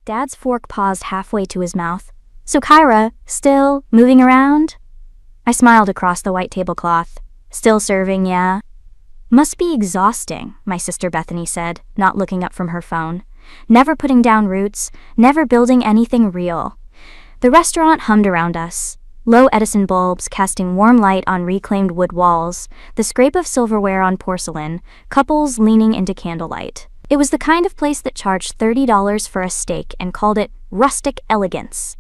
Dad's fork paused halfway to his mouth. So Kyra, still moving around? I smiled across the white tablecloth. Still serving, yeah? Must be exhausting, my sister Bethany said, not looking up from her phone. Never putting down roots, never building anything real. The restaurant hummed around us. Low Edison bulbs casting warm light on reclaimed wood walls, the scrape of silverware on porcelain, couples leaning into candlelight. It was the kind of place that charged $30 for a steak and called it rustic elegance.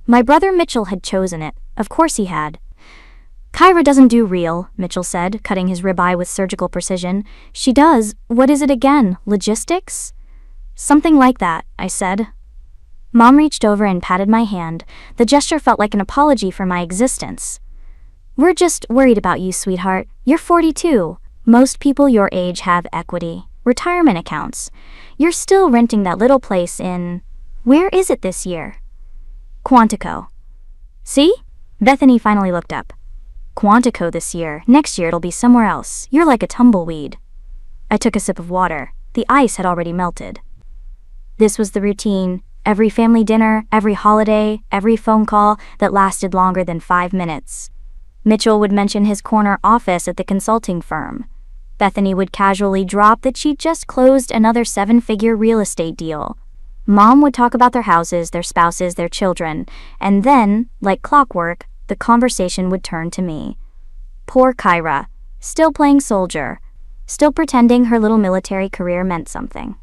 My brother Mitchell had chosen it. Of course he had. Kyra doesn't do real, Mitchell said, cutting his ribeye with surgical precision. She does, what is it again, logistics? Something like that, I said. Mom reached over and patted my hand. The gesture felt like an apology for my existence. We're just worried about you, sweetheart. You're 42. Most people your age have equity, retirement accounts. You're still renting that little place in... Where is it this year? Quantico. See? Bethany finally looked up. Quantico this year. Next year it'll be somewhere else. You're like a tumbleweed. I took a sip of water. The ice had already melted. This was the routine. Every family dinner, every holiday, every phone call that lasted longer than 5 minutes. Mitchell would mention his corner office at the consulting firm. Bethany would casually drop that she'd just closed another 7-figure real estate deal. Mom would talk about their houses, their spouses, their children, and then, like clockwork, the conversation would turn to me. Poor Kyra, still playing soldier, still pretending her little military career meant something.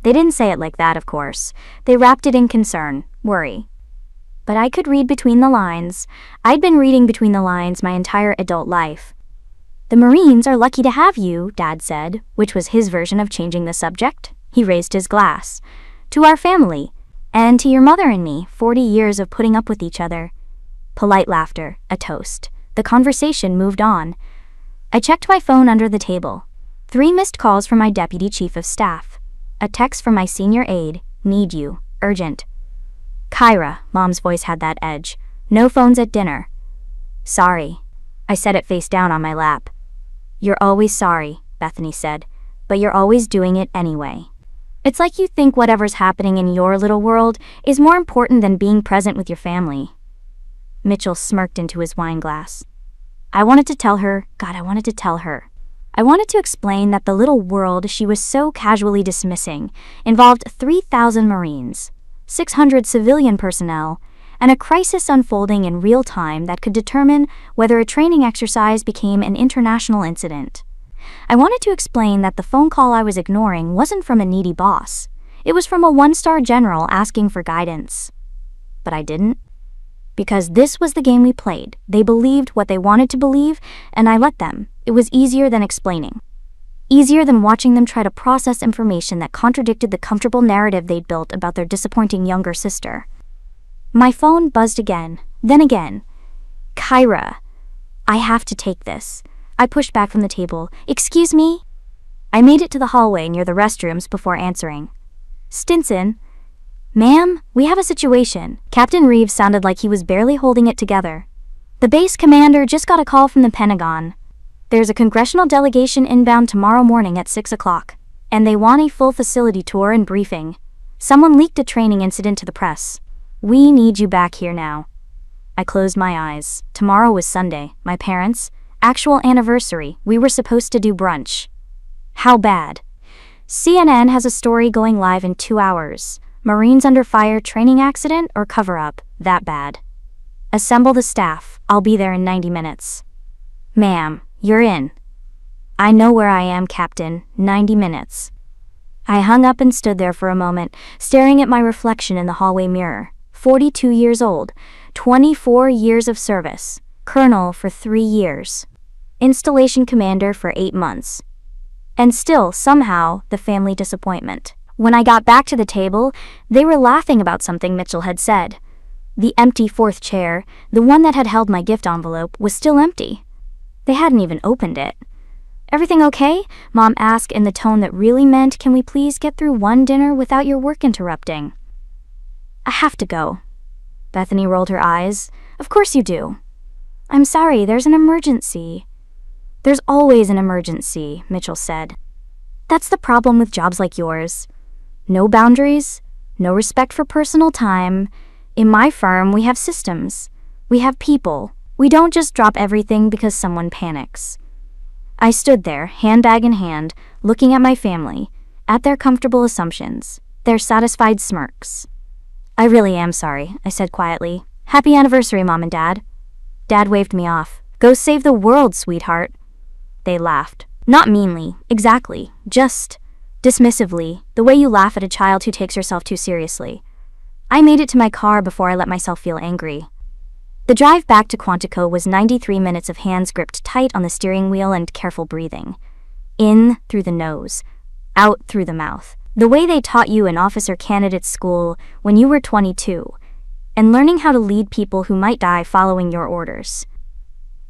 They didn't say it like that, of course. They wrapped it in concern, worry. But I could read between the lines. I'd been reading between the lines my entire adult life. The Marines are lucky to have you, Dad said, which was his version of changing the subject. He raised his glass. To our family, and to your mother and me, 40 years of putting up with each other. Polite laughter, a toast. The conversation moved on. I checked my phone under the table. 3 missed calls from my deputy chief of staff. A text from my senior aide, need you, urgent. Kyra, Mom's voice had that edge. No phones at dinner. Sorry. I set it face down on my lap. You're always sorry, Bethany said, but you're always doing it anyway. It's like you think whatever's happening in your little world is more important than being present with your family. Mitchell smirked into his wine glass. I wanted to tell her. I wanted to explain that the little world she was so casually dismissing involved 3,000 Marines, 600 civilian personnel, and a crisis unfolding in real time that could determine whether a training exercise became an international incident. I wanted to explain that the phone call I was ignoring wasn't from a needy boss. It was from a 1-star general asking for guidance. But I didn't. Because this was the game we played. They believed what they wanted to believe, and I let them. It was easier than explaining. Easier than watching them try to process information that contradicted the comfortable narrative they'd built about their disappointing younger sister. My phone buzzed again, then again. Kyra, I have to take this. I pushed back from the table. Excuse me? I made it to the hallway near the restrooms before answering. Stinson. Ma'am, we have a situation. Captain Reeves sounded like he was barely holding it together. The base commander just got a call from the Pentagon. There's a congressional delegation inbound tomorrow morning at 6 o'clock, and they want a full facility tour and briefing. Someone leaked a training incident to the press. We need you back here now. I closed my eyes. Tomorrow was Sunday. My parents' actual anniversary. We were supposed to do brunch. How bad? CNN has a story going live in 2 hours. Marines under fire, training accident, or cover-up. That bad. Assemble the staff. I'll be there in 90 minutes. Ma'am, you're in. I know where I am, Captain. 90 minutes. I hung up and stood there for a moment, staring at my reflection in the hallway mirror. 42 years old. 24 years of service. Colonel for 3 years. Installation commander for 8 months. And still, somehow, the family disappointment. When I got back to the table, they were laughing about something Mitchell had said. The empty 4th chair, the one that had held my gift envelope, was still empty. They hadn't even opened it. Everything okay? Mom asked in the tone that really meant, can we please get through one dinner without your work interrupting? I have to go. Bethany rolled her eyes. Of course you do. I'm sorry, there's an emergency. There's always an emergency, Mitchell said. That's the problem with jobs like yours. No boundaries, No respect for personal time. In my firm, we have systems. We have people. We don't just drop everything because someone panics. I stood there, handbag in hand, looking at my family, at their comfortable assumptions, their satisfied smirks. I really am sorry, I said quietly. Happy anniversary, Mom and Dad. Dad waved me off. Go save the world, sweetheart. They laughed. Not meanly, exactly, just dismissively, the way you laugh at a child who takes herself too seriously. I made it to my car before I let myself feel angry. The drive back to Quantico was 93 minutes of hands gripped tight on the steering wheel and careful breathing. In through the nose, out through the mouth. The way they taught you in officer candidate school when you were 22, and learning how to lead people who might die following your orders.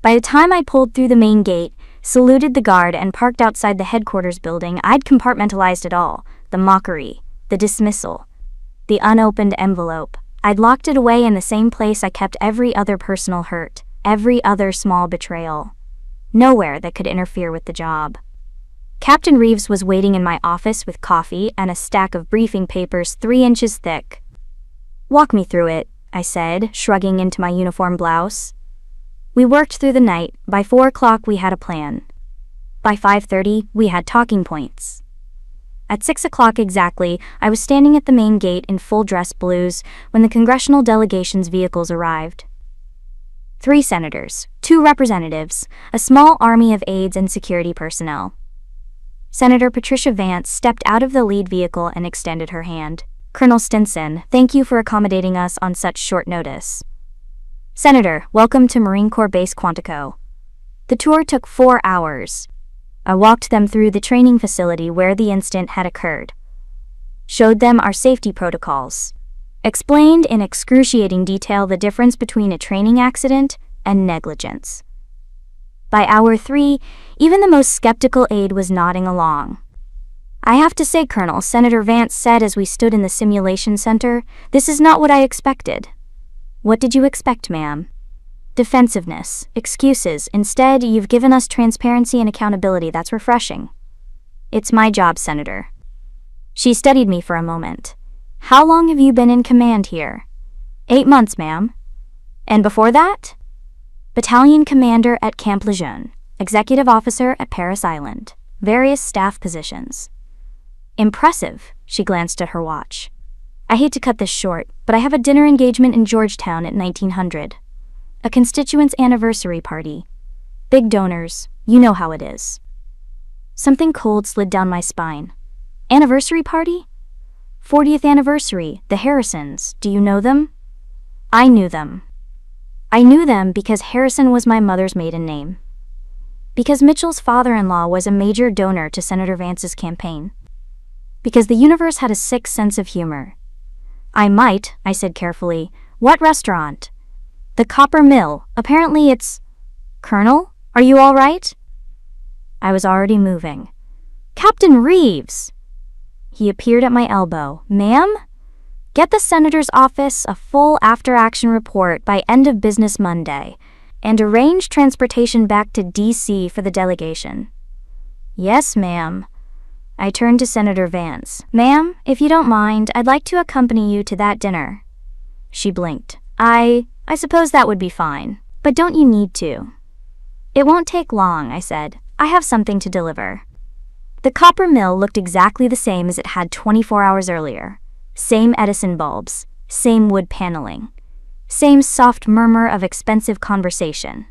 By the time I pulled through the main gate, saluted the guard, and parked outside the headquarters building, I'd compartmentalized it all. The mockery, the dismissal, the unopened envelope. I'd locked it away in the same place I kept every other personal hurt, every other small betrayal. Nowhere that could interfere with the job. Captain Reeves was waiting in my office with coffee and a stack of briefing papers 3 inches thick. Walk me through it, I said, shrugging into my uniform blouse. We worked through the night. By 4 o'clock we had a plan. By 5:30 we had talking points. At 6 o'clock exactly, I was standing at the main gate in full dress blues when the congressional delegation's vehicles arrived. 3 senators, 2 representatives, a small army of aides and security personnel. Senator Patricia Vance stepped out of the lead vehicle and extended her hand. Colonel Stinson, thank you for accommodating us on such short notice. Senator, welcome to Marine Corps Base Quantico. The tour took 4 hours. I walked them through the training facility where the incident had occurred. Showed them our safety protocols. Explained in excruciating detail the difference between a training accident and negligence. By hour 3, even the most skeptical aide was nodding along. I have to say, Colonel, Senator Vance said as we stood in the simulation center, this is not what I expected. What did you expect, ma'am? Defensiveness, excuses. Instead, you've given us transparency and accountability. That's refreshing. It's my job, Senator. She studied me for a moment. How long have you been in command here? 8 months, ma'am. And before that? Battalion commander at Camp Lejeune, executive officer at Paris Island, various staff positions. Impressive, she glanced at her watch. I hate to cut this short, but I have a dinner engagement in Georgetown at 1900. A constituents' anniversary party. Big donors, you know how it is. Something cold slid down my spine. Anniversary party? 40th anniversary, the Harrisons, do you know them? I knew them. I knew them because Harrison was my mother's maiden name. Because Mitchell's father-in-law was a major donor to Senator Vance's campaign. Because the universe had a sick sense of humor. I said carefully. What restaurant? The Copper Mill. Apparently it's... Colonel, are you all right? I was already moving. Captain Reeves! He appeared at my elbow. Ma'am? Get the senator's office a full after-action report by end of business Monday, and arrange transportation back to D.C. for the delegation. Yes, ma'am. I turned to Senator Vance. Ma'am, if you don't mind, I'd like to accompany you to that dinner. She blinked. I suppose that would be fine, but don't you need to? It won't take long, I said. I have something to deliver. The copper mill looked exactly the same as it had 24 hours earlier. Same Edison bulbs, same wood paneling, same soft murmur of expensive conversation.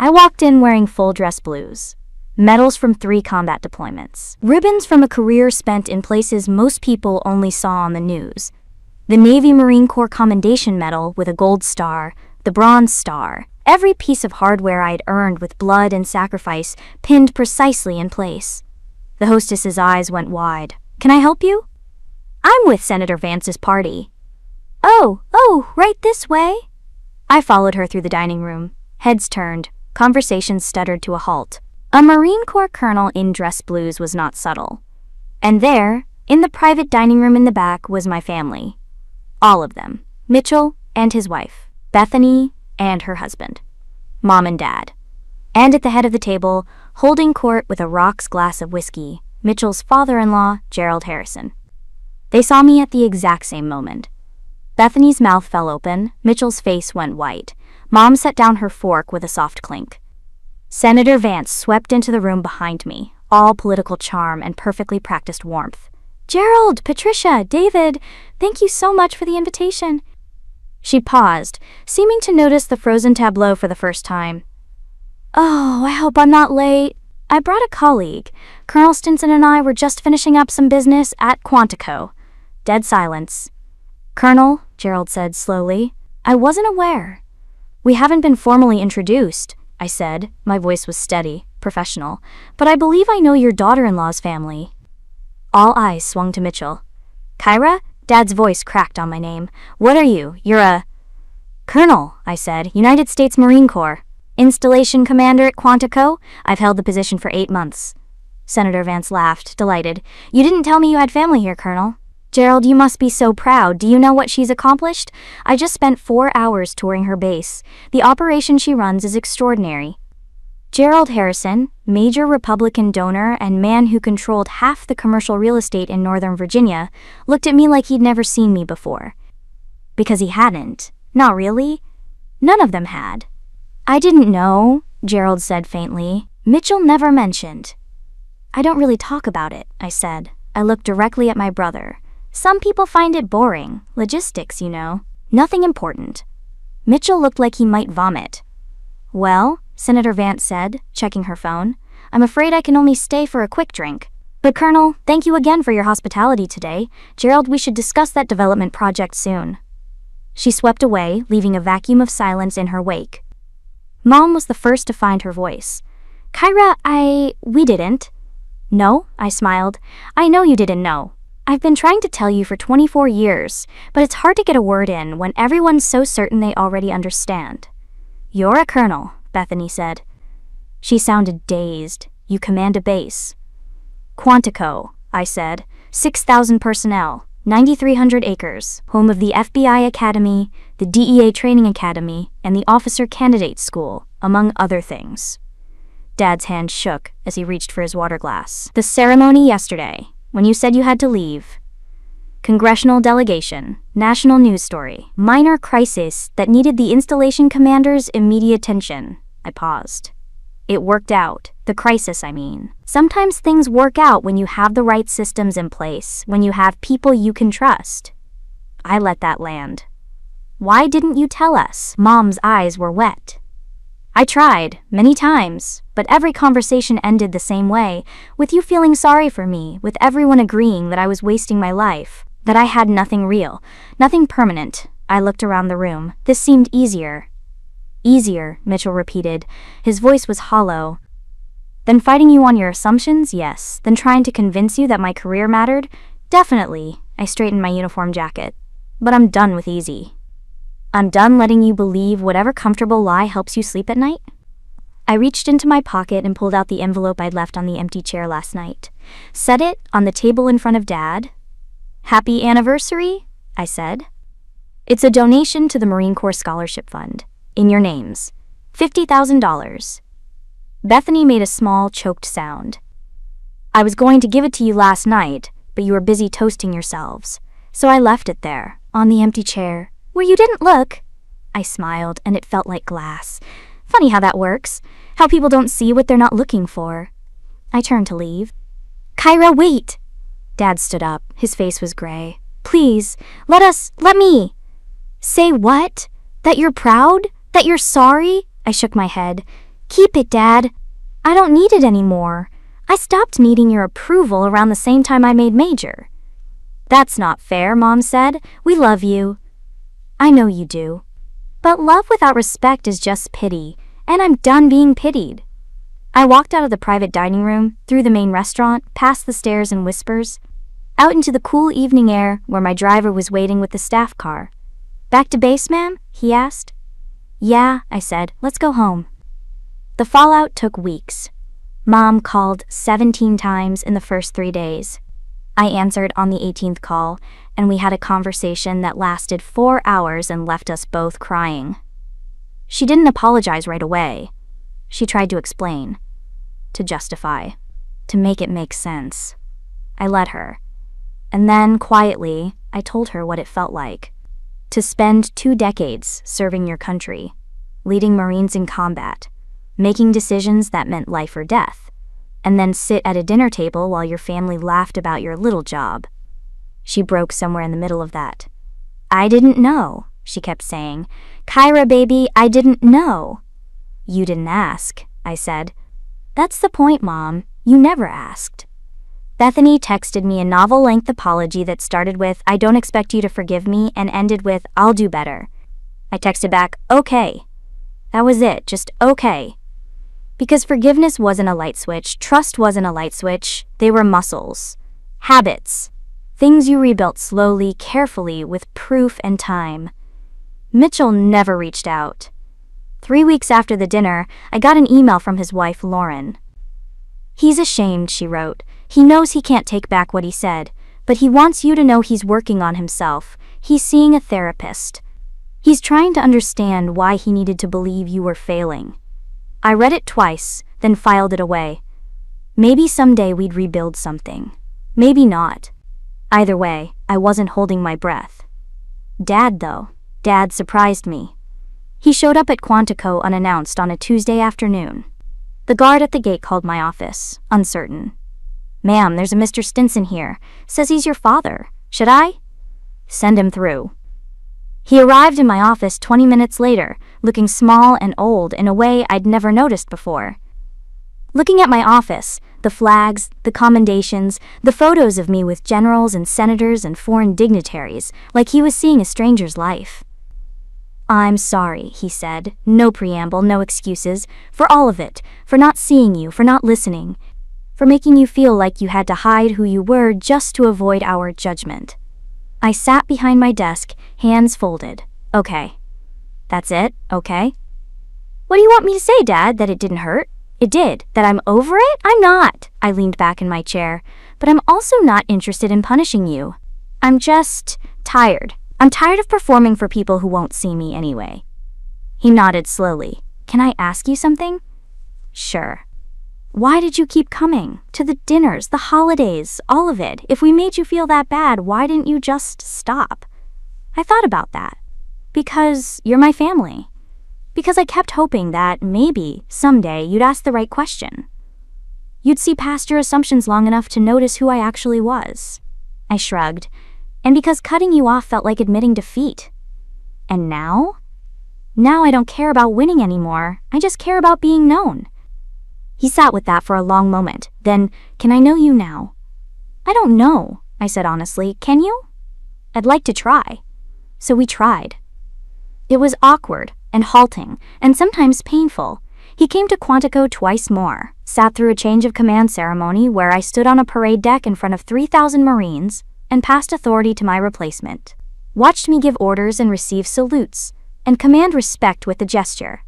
I walked in wearing full dress blues. Medals from 3 combat deployments. Ribbons from a career spent in places most people only saw on the news. The Navy Marine Corps Commendation Medal with a gold star, the Bronze Star, every piece of hardware I'd earned with blood and sacrifice pinned precisely in place. The hostess's eyes went wide. Can I help you? I'm with Senator Vance's party. Oh, right this way. I followed her through the dining room. Heads turned, conversations stuttered to a halt. A Marine Corps colonel in dress blues was not subtle. And there, in the private dining room in the back, was my family. All of them. Mitchell and his wife, Bethany and her husband, Mom and Dad. And at the head of the table, holding court with a rocks glass of whiskey, Mitchell's father-in-law, Gerald Harrison. They saw me at the exact same moment. Bethany's mouth fell open, Mitchell's face went white. Mom set down her fork with a soft clink. Senator Vance swept into the room behind me, all political charm and perfectly practiced warmth. "Gerald, Patricia, David, thank you so much for the invitation." She paused, seeming to notice the frozen tableau for the first time. "Oh, I hope I'm not late. I brought a colleague. Colonel Stinson and I were just finishing up some business at Quantico." Dead silence. "Colonel," Gerald said slowly, "I wasn't aware." "We haven't been formally introduced," I said. My voice was steady, professional. "But I believe I know your daughter-in-law's family." All eyes swung to Mitchell. "Kyra?" Dad's voice cracked on my name. "What are you? You're a..." "Colonel," I said, "United States Marine Corps. Installation commander at Quantico. I've held the position for 8 months. Senator Vance laughed, delighted. "You didn't tell me you had family here, Colonel." "Gerald, you must be so proud. Do you know what she's accomplished? I just spent 4 hours touring her base. The operation she runs is extraordinary." Gerald Harrison, major Republican donor and man who controlled half the commercial real estate in Northern Virginia, looked at me like he'd never seen me before. Because he hadn't. Not really. None of them had. "I didn't know," Gerald said faintly. "Mitchell never mentioned." "I don't really talk about it," I said. I looked directly at my brother. "Some people find it boring. Logistics, you know. Nothing important." Mitchell looked like he might vomit. "Well," Senator Vance said, checking her phone, "I'm afraid I can only stay for a quick drink. But Colonel, thank you again for your hospitality today. Gerald, we should discuss that development project soon." She swept away, leaving a vacuum of silence in her wake. Mom was the first to find her voice. "Kyra, we didn't." "No," I smiled. "I know you didn't know. I've been trying to tell you for 24 years, but it's hard to get a word in when everyone's so certain they already understand." "You're a colonel," Bethany said. She sounded dazed. "You command a base." "Quantico," I said. 6,000 personnel, 9,300 acres, home of the FBI Academy, the DEA Training Academy, and the Officer Candidate School, among other things. Dad's hand shook as he reached for his water glass. "The ceremony yesterday, when you said you had to leave. Congressional delegation, national news story, minor crisis that needed the installation commander's immediate attention." I paused. "It worked out. The crisis, I mean. Sometimes things work out when you have the right systems in place, when you have people you can trust." I let that land. "Why didn't you tell us?" Mom's eyes were wet. "I tried, many times, but every conversation ended the same way, with you feeling sorry for me, with everyone agreeing that I was wasting my life, that I had nothing real, nothing permanent." I looked around the room. "This seemed easier." "Easier," Mitchell repeated. His voice was hollow. "Than fighting you on your assumptions? Yes. Than trying to convince you that my career mattered? Definitely." I straightened my uniform jacket. "But I'm done with easy. I'm done letting you believe whatever comfortable lie helps you sleep at night." I reached into my pocket and pulled out the envelope I'd left on the empty chair last night. Set it on the table in front of Dad. "Happy anniversary," I said. "It's a donation to the Marine Corps Scholarship Fund. In your names. $50,000. Bethany made a small, choked sound. "I was going to give it to you last night, but you were busy toasting yourselves. So I left it there, on the empty chair, where you didn't look." I smiled, and it felt like glass. Funny how that works. How people don't see what they're not looking for. I turned to leave. "Kyra, wait!" Dad stood up. His face was gray. "Please, let me." "Say what? That you're proud? That you're sorry?" I shook my head. "Keep it, Dad. I don't need it anymore. I stopped needing your approval around the same time I made Major." "That's not fair," Mom said. "We love you." "I know you do. But love without respect is just pity, and I'm done being pitied." I walked out of the private dining room, through the main restaurant, past the stairs and whispers, out into the cool evening air where my driver was waiting with the staff car. "Back to base, ma'am?" he asked. "Yeah," I said. "Let's go home." The fallout took weeks. Mom called 17 times in the first 3 days. I answered on the 18th call, and we had a conversation that lasted 4 hours and left us both crying. She didn't apologize right away. She tried to explain, to justify, to make it make sense. I let her. And then, quietly, I told her what it felt like. To spend 2 decades serving your country, leading Marines in combat, making decisions that meant life or death, and then sit at a dinner table while your family laughed about your little job. She broke somewhere in the middle of that. "I didn't know," she kept saying. "Kyra, baby, I didn't know." "You didn't ask," I said. "That's the point, Mom. You never asked." Bethany texted me a novel-length apology that started with, "I don't expect you to forgive me," and ended with, "I'll do better." I texted back, "Okay." That was it, just okay. Because forgiveness wasn't a light switch, trust wasn't a light switch, they were muscles. Habits. Things you rebuilt slowly, carefully, with proof and time. Mitchell never reached out. 3 weeks after the dinner, I got an email from his wife, Lauren. "He's ashamed," she wrote. "He knows he can't take back what he said, but he wants you to know he's working on himself. He's seeing a therapist. He's trying to understand why he needed to believe you were failing." I read it twice, then filed it away. Maybe someday we'd rebuild something. Maybe not. Either way, I wasn't holding my breath. Dad, though. Dad surprised me. He showed up at Quantico unannounced on a Tuesday afternoon. The guard at the gate called my office, uncertain. "Ma'am, there's a Mr. Stinson here. Says he's your father. Should I?" "Send him through." He arrived in my office 20 minutes later, looking small and old in a way I'd never noticed before. Looking at my office, the flags, the commendations, the photos of me with generals and senators and foreign dignitaries, like he was seeing a stranger's life. "I'm sorry," he said, no preamble, no excuses, for all of it, for not seeing you, for not listening, for making you feel like you had to hide who you were just to avoid our judgment. I sat behind my desk, hands folded. "Okay. That's it, okay?" "What do you want me to say, Dad? That it didn't hurt?" "It did. That I'm over it? I'm not." I leaned back in my chair. "But I'm also not interested in punishing you. I'm just tired. I'm tired of performing for people who won't see me anyway." He nodded slowly. "Can I ask you something?" "Sure." "Why did you keep coming? To the dinners, the holidays, all of it. If we made you feel that bad, why didn't you just stop?" I thought about that. Because you're my family. Because I kept hoping that maybe, someday, you'd ask the right question. You'd see past your assumptions long enough to notice who I actually was. I shrugged. And because cutting you off felt like admitting defeat. And now? Now I don't care about winning anymore. I just care about being known. He sat with that for a long moment. Then, "Can I know you now?" "I don't know," I said honestly. "Can you?" "I'd like to try." So we tried. It was awkward and halting and sometimes painful. He came to Quantico twice more, sat through a change of command ceremony where I stood on a parade deck in front of 3,000 Marines and passed authority to my replacement, watched me give orders and receive salutes, and command respect with a gesture.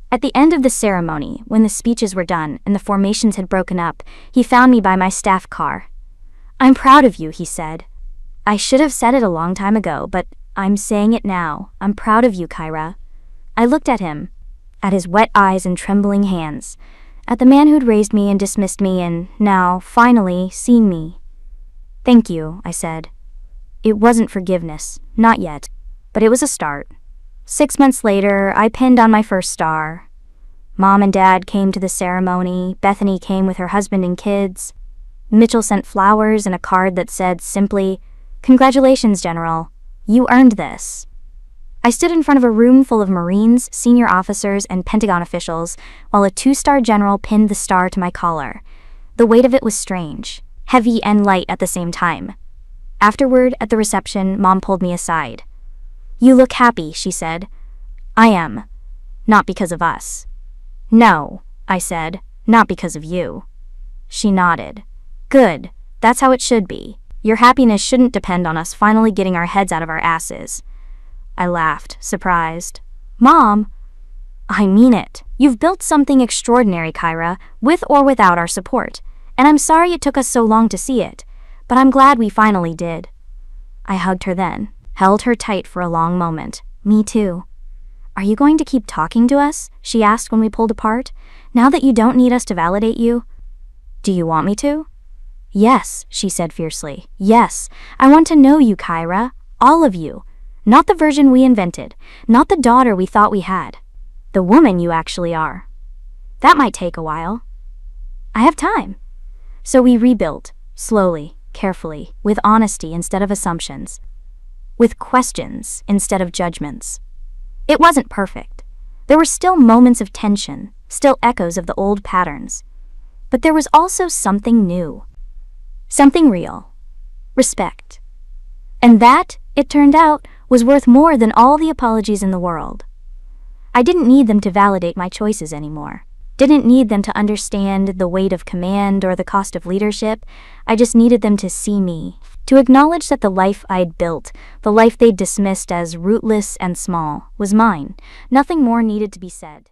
At the end of the ceremony, when the speeches were done and the formations had broken up, he found me by my staff car. "I'm proud of you," he said. "I should have said it a long time ago, but I'm saying it now. I'm proud of you, Kyra." I looked at him, at his wet eyes and trembling hands, at the man who'd raised me and dismissed me and, now, finally, seen me. "Thank you," I said. It wasn't forgiveness, not yet, but it was a start. 6 months later, I pinned on my first star. Mom and Dad came to the ceremony. Bethany came with her husband and kids. Mitchell sent flowers and a card that said simply, "Congratulations, General. You earned this." I stood in front of a room full of Marines, senior officers, and Pentagon officials, while a 2-star general pinned the star to my collar. The weight of it was strange, heavy and light at the same time. Afterward, at the reception, Mom pulled me aside. "You look happy," she said. "I am. Not because of us." "No," I said, "not because of you." She nodded. "Good. That's how it should be. Your happiness shouldn't depend on us finally getting our heads out of our asses." I laughed, surprised. "Mom!" "I mean it. You've built something extraordinary, Kyra, with or without our support, and I'm sorry it took us so long to see it, but I'm glad we finally did." I hugged her then, held her tight for a long moment. "Me too." "Are you going to keep talking to us?" she asked when we pulled apart. "Now that you don't need us to validate you?" "Do you want me to?" Yes, she said fiercely. Yes, I want to know you, Kyra. All of you. Not the version we invented. Not the daughter we thought we had. The woman you actually are. That might take a while. I have time. So we rebuilt, slowly, carefully, with honesty instead of assumptions, with questions instead of judgments. It wasn't perfect. There were still moments of tension, still echoes of the old patterns. But there was also something new. Something real. Respect. And that, it turned out, was worth more than all the apologies in the world. I didn't need them to validate my choices anymore. Didn't need them to understand the weight of command or the cost of leadership. I just needed them to see me, to acknowledge that the life I'd built, the life they'd dismissed as rootless and small, was mine. Nothing more needed to be said.